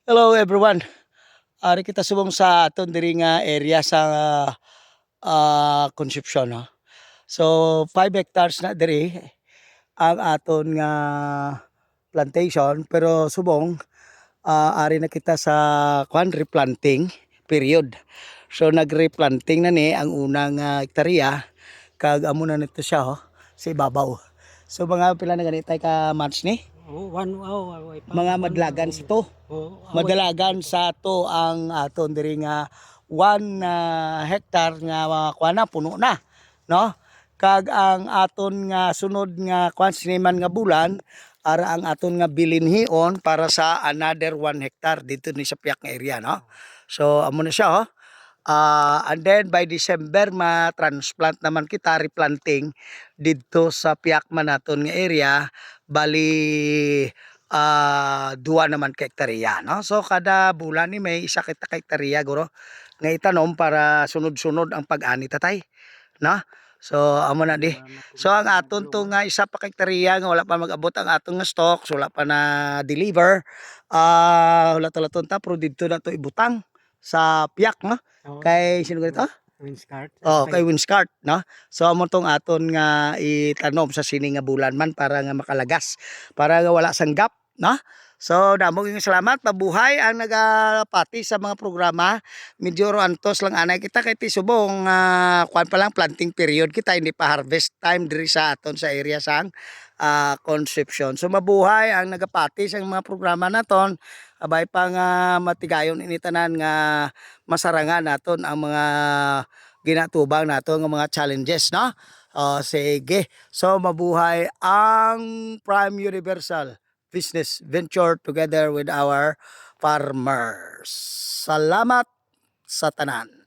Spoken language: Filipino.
Hello everyone. Ari kita subong sa aton diri nga area sa Concepcion, no. So 5 hectares na diri ang aton nga plantation pero subong ari na kita sa replanting period. So nag-replanting na ni ang unang hektarya kag amo na nito siya sa ibabaw. So mga pila na ganitay ka months ni? Mga madlagan sa to. Madalagan sa to ang aton diri nga 1 hectare nga kuana puno na, no? Kag ang aton nga sunod nga kuan siniman nga bulan ara ang aton nga bilinhion para sa another 1 hectare dito ni sa piyak nga area, no? So amo na siya and then by December ma-transplant naman kita replanting dito sa piyak man naton nga area bali duwa naman ka hektarya, no? So kada bulan ni may isa kita ka hektarya guro nga itanom para sunod-sunod ang pag-ani tatay, no? So amo na di. So ang aton to nga isa pa ka hektarya nga wala pa mag-abot ang aton nga stock, so wala pa na deliver. Hulat-hulaton ta pero dito na to ibutang sa piyak, no? Kay sino ganito? Winscart. Kay Winscart, no? So amo tong aton nga itanom sa sini nga bulan man para nga makalagas, para nga wala sang gap, no? So damo yung salamat, mabuhay ang nagapati sa mga programa. Medyo antos lang anay kita kay tisubong kuan pa lang planting period kita, hindi pa harvest time diri sa aton sa area sang Concepcion. So mabuhay ang nagapati sa mga programa naton. Abay pa nga matigayon ini tanan nga masarangan naton ang mga ginatubang nato ng mga challenges, no? Sige. So mabuhay ang Prime Universal Business Venture together with our farmers. Salamat sa tanan.